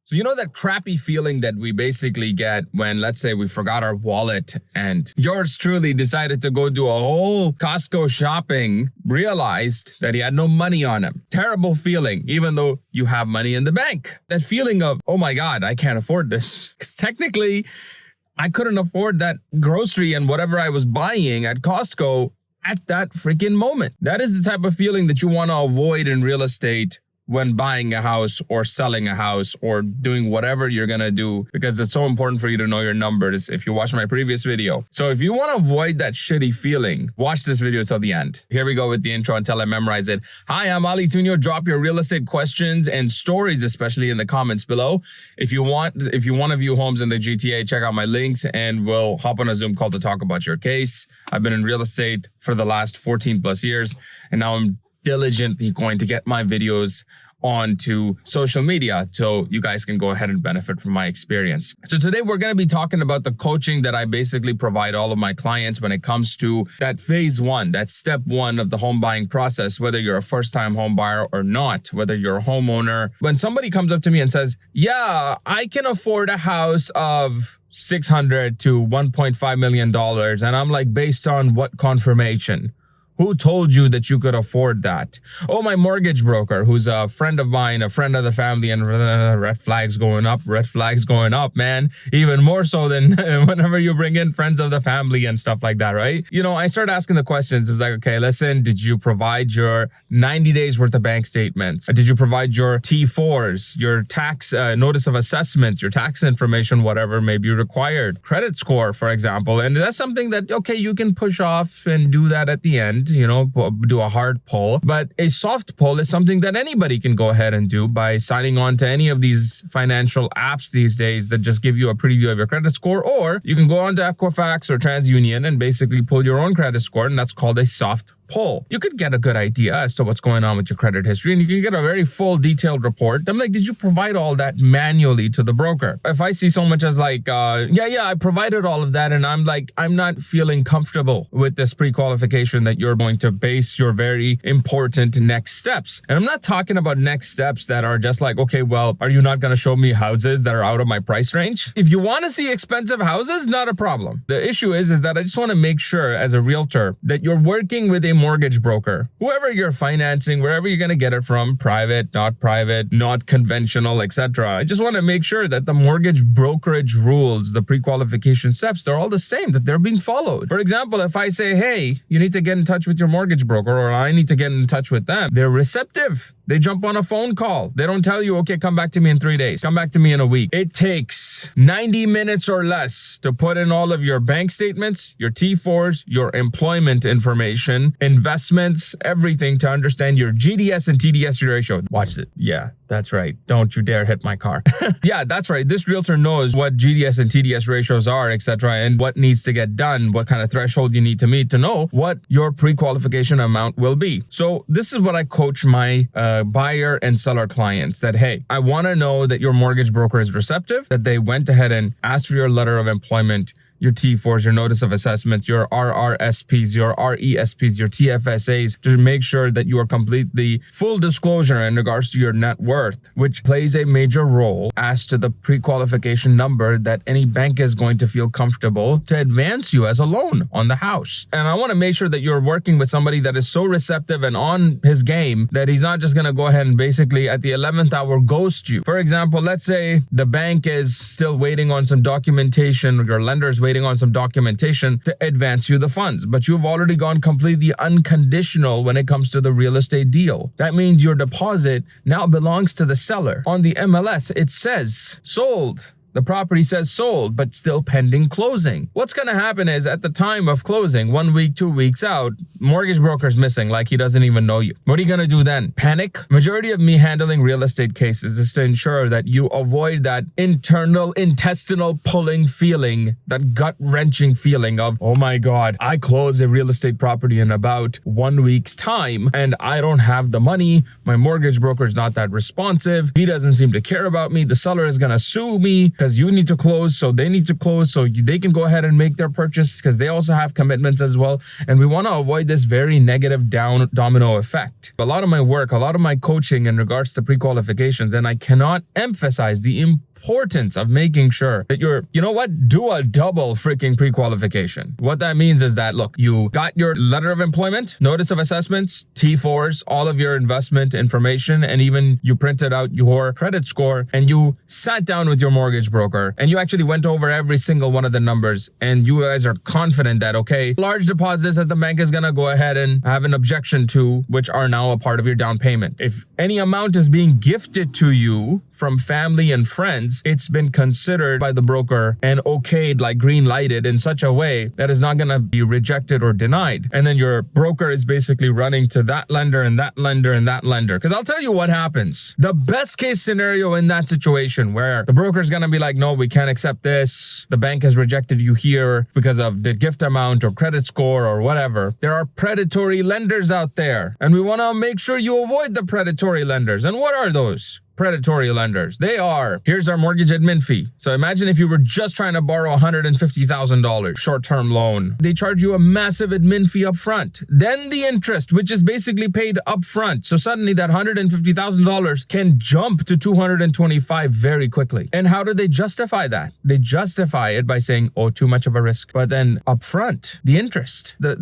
So you know that crappy feeling that we basically get when, let's say, we forgot our wallet and yours truly decided to go do a whole Costco shopping, realized that he had no money on him. Terrible feeling, even though you have money in the bank. That feeling of, oh my God, I can't afford this. Because technically, I couldn't afford that grocery and whatever I was buying at Costco at that freaking moment. That is the type of feeling that you want to avoid in real estate when buying a house or selling a house or doing whatever you're going to do, because it's so important for you to know your numbers if you watch my previous video. So if you want to avoid that shitty feeling, watch this video till the end. Here we go with the intro until I memorize it. Hi, I'm Tunio. Drop your real estate questions and stories, especially in the comments below. If you want to view homes in the GTA, check out my links and we'll hop on a Zoom call to talk about your case. I've been in real estate for the last 14 plus years, and now I'm diligently going to get my videos onto social media so you guys can go ahead and benefit from my experience. So today we're going to be talking about the coaching that I basically provide all of my clients when it comes to that phase one, that step one of the home buying process, whether you're a first-time home buyer or not, whether you're a homeowner. When somebody comes up to me and says, yeah, I can afford a house of $600,000 to $1.5 million. And I'm like, based on what confirmation? Who told you that you could afford that? Oh, my mortgage broker, who's a friend of mine, a friend of the family, and red flags going up, man. Even more so than whenever you bring in friends of the family and stuff like that, right? You know, I started asking the questions. It was like, okay, listen, did you provide your 90 days worth of bank statements? Did you provide your T4s, your tax notice of assessments, your tax information, whatever may be required? Credit score, for example. And that's something that, okay, you can push off and do that at the end. You know, do a hard pull, but a soft pull is something that anybody can go ahead and do by signing on to any of these financial apps these days that just give you a preview of your credit score, or you can go on to Equifax or TransUnion and basically pull your own credit score, and that's called a soft pull. You could get a good idea as to what's going on with your credit history, and you can get a very full detailed report. I'm like, did you provide all that manually to the broker? If I see so much as like, yeah, I provided all of that, and I'm like, I'm not feeling comfortable with this pre-qualification that you're going to base your very important next steps. And I'm not talking about next steps that are just like, okay, well, are you not going to show me houses that are out of my price range? If you want to see expensive houses, not a problem. The issue is that I just want to make sure as a realtor that you're working with a mortgage broker, whoever you're financing, wherever you're going to get it from, private, not conventional, etc. I just want to make sure that the mortgage brokerage rules, the pre-qualification steps, they're all the same, that they're being followed. For example, if I say, hey, you need to get in touch with your mortgage broker, or I need to get in touch with them, they're receptive. They jump on a phone call. They don't tell you, okay, come back to me in 3 days. Come back to me in a week. It takes 90 minutes or less to put in all of your bank statements, your T4s, your employment information, investments, everything to understand your GDS and TDS ratio. Watch it. Yeah, that's right. Don't you dare hit my car. Yeah, that's right. This realtor knows what GDS and TDS ratios are, etc., and what needs to get done, what kind of threshold you need to meet to know what your pre-qualification amount will be. So this is what I coach my buyer and seller clients, that, hey, I want to know that your mortgage broker is receptive, that they went ahead and asked for your letter of employment, your T4s, your notice of assessment, your RRSPs, your RESPs, your TFSAs, to make sure that you are completely full disclosure in regards to your net worth, which plays a major role as to the pre-qualification number that any bank is going to feel comfortable to advance you as a loan on the house. And I want to make sure that you're working with somebody that is so receptive and on his game that he's not just going to go ahead and basically at the 11th hour ghost you. For example, let's say the bank is still waiting on some documentation, your lender's waiting on some documentation to advance you the funds, but you've already gone completely unconditional when it comes to the real estate deal. That means your deposit now belongs to the seller. On the MLS, it says sold. The property says sold, but still pending closing. What's going to happen is at the time of closing, 1 week, 2 weeks out, mortgage broker's missing, like he doesn't even know you. What are you going to do then? Panic? Majority of me handling real estate cases is to ensure that you avoid that internal intestinal pulling feeling, that gut-wrenching feeling of, oh my God, I close a real estate property in about 1 week's time and I don't have the money. My mortgage broker's not that responsive. He doesn't seem to care about me. The seller is going to sue me because you need to close, so they need to close, so they can go ahead and make their purchase because they also have commitments as well. And we want to avoid this very negative domino effect. A lot of my work, a lot of my coaching in regards to pre-qualifications, and I cannot emphasize the importance of making sure that do a double freaking pre-qualification. What that means is that, look, you got your letter of employment, notice of assessments, T4s, all of your investment information, and even you printed out your credit score, and you sat down with your mortgage broker, and you actually went over every single one of the numbers, and you guys are confident that, okay, large deposits that the bank is going to go ahead and have an objection to, which are now a part of your down payment. If any amount is being gifted to you from family and friends, it's been considered by the broker and okayed, like green lighted in such a way that is not going to be rejected or denied. And then your broker is basically running to that lender and that lender and that lender. Because I'll tell you what happens. The best case scenario in that situation where the broker is going to be like, no, we can't accept this. The bank has rejected you here because of the gift amount or credit score or whatever. There are predatory lenders out there, and we want to make sure you avoid the predatory lenders. And what are those predatory lenders? They are, here's our mortgage admin fee. So imagine if you were just trying to borrow $150,000 short-term loan. They charge you a massive admin fee up front. Then the interest, which is basically paid up front. So suddenly that $150,000 can jump to $225,000 very quickly. And how do they justify that? They justify it by saying, oh, too much of a risk. But then up front, the interest, the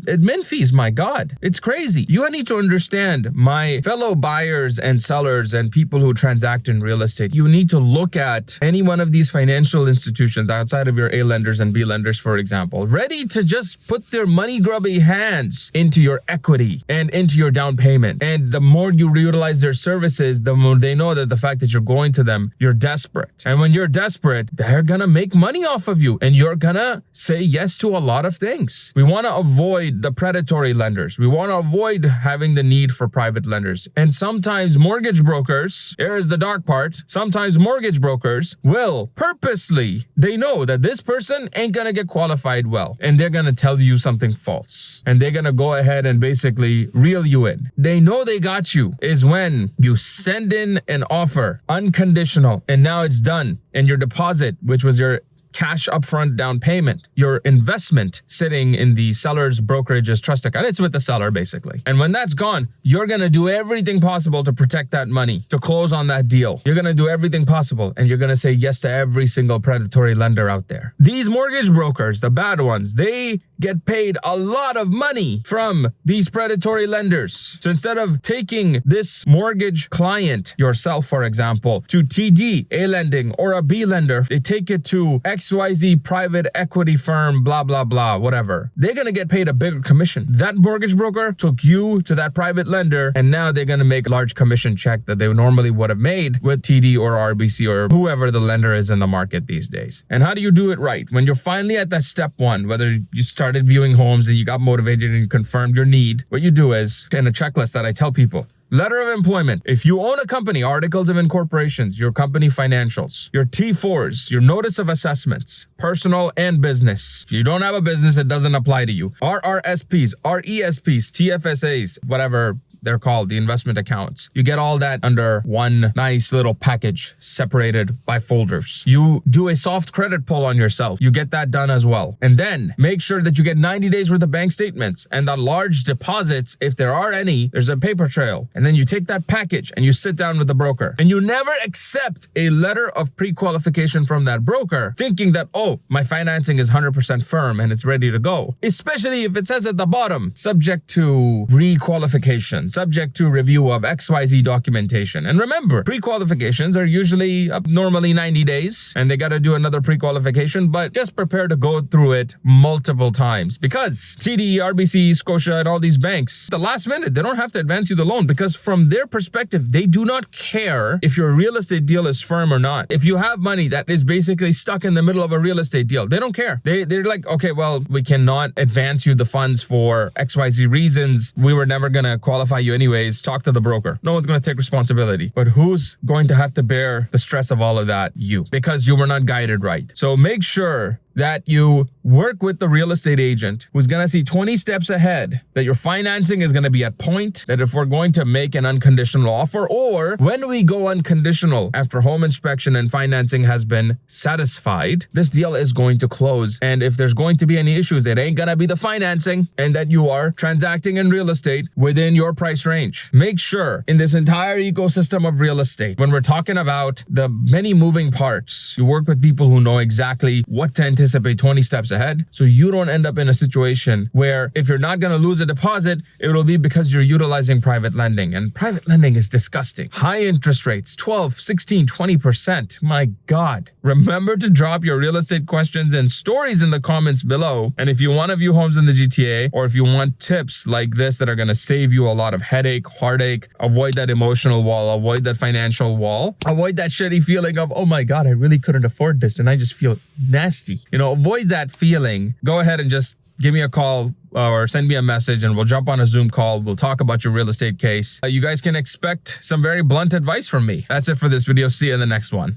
admin fees, my God, it's crazy. You need to understand, my fellow buyers and sellers and people who transact in real estate, you need to look at any one of these financial institutions outside of your A lenders and B lenders, for example, ready to just put their money grubby hands into your equity and into your down payment. And the more you utilize their services, the more they know that the fact that you're going to them, you're desperate. And when you're desperate, they're gonna make money off of you, and you're gonna say yes to a lot of things. We want to avoid the predatory lenders. We want to avoid having the need for private lenders. And sometimes mortgage brokers, here's the dark part, sometimes mortgage brokers will purposely, they know that this person ain't gonna get qualified well, and they're gonna tell you something false, and they're gonna go ahead and basically reel you in. They know they got you is when you send in an offer, unconditional, and now it's done, and your deposit, which was your cash upfront down payment, your investment sitting in the seller's brokerage's trust account. It's with the seller, basically. And when that's gone, you're going to do everything possible to protect that money, to close on that deal. You're going to do everything possible, and you're going to say yes to every single predatory lender out there. These mortgage brokers, the bad ones, they get paid a lot of money from these predatory lenders. So instead of taking this mortgage client, yourself, for example, to TD, A lending, or a B lender, they take it to XYZ private equity firm, blah, blah, blah, whatever. They're going to get paid a bigger commission. That mortgage broker took you to that private lender, and now they're going to make a large commission check that they normally would have made with TD or RBC or whoever the lender is in the market these days. And how do you do it right? When you're finally at that step one, whether you started viewing homes and you got motivated and you confirmed your need, what you do is, in a checklist that I tell people, letter of employment. If you own a company, articles of incorporations, your company financials, your T4s, your notice of assessments, personal and business. If you don't have a business, it doesn't apply to you. RRSPs, RESPs, TFSAs, whatever they're called, the investment accounts. You get all that under one nice little package, separated by folders. You do a soft credit pull on yourself. You get that done as well. And then make sure that you get 90 days worth of bank statements and the large deposits, if there are any, there's a paper trail. And then you take that package and you sit down with the broker. And you never accept a letter of pre-qualification from that broker thinking that, oh, my financing is 100% firm and it's ready to go. Especially if it says at the bottom, subject to re-qualification, subject to review of XYZ documentation. And remember, pre-qualifications are usually normally 90 days, and they got to do another pre-qualification, but just prepare to go through it multiple times, because TD, RBC, Scotia, and all these banks, the last minute, they don't have to advance you the loan, because from their perspective, they do not care if your real estate deal is firm or not. If you have money that is basically stuck in the middle of a real estate deal, they don't care. They're like, okay, well, we cannot advance you the funds for XYZ reasons. We were never going to qualify you anyways. Talk to the broker. No one's going to take responsibility. But who's going to have to bear the stress of all of that? You. Because you were not guided right. So make sure that you work with the real estate agent who's going to see 20 steps ahead, that your financing is going to be at point, that if we're going to make an unconditional offer, or when we go unconditional after home inspection and financing has been satisfied, this deal is going to close. And if there's going to be any issues, it ain't going to be the financing, and that you are transacting in real estate within your price range. Make sure in this entire ecosystem of real estate, when we're talking about the many moving parts, you work with people who know exactly what to anticipate 20 steps ahead, so you don't end up in a situation where if you're not going to lose a deposit, it will be because you're utilizing private lending. And private lending is disgusting. High interest rates, 12, 16, 20%. My God. Remember to drop your real estate questions and stories in the comments below. And if you want to view homes in the GTA, or if you want tips like this that are going to save you a lot of headache, heartache, avoid that emotional wall, avoid that financial wall, avoid that shitty feeling of, oh my God, I really couldn't afford this and I just feel nasty. Avoid that feeling. Go ahead and just give me a call or send me a message and we'll jump on a Zoom call. We'll talk about your real estate case. You guys can expect some very blunt advice from me. That's it for this video. See you in the next one.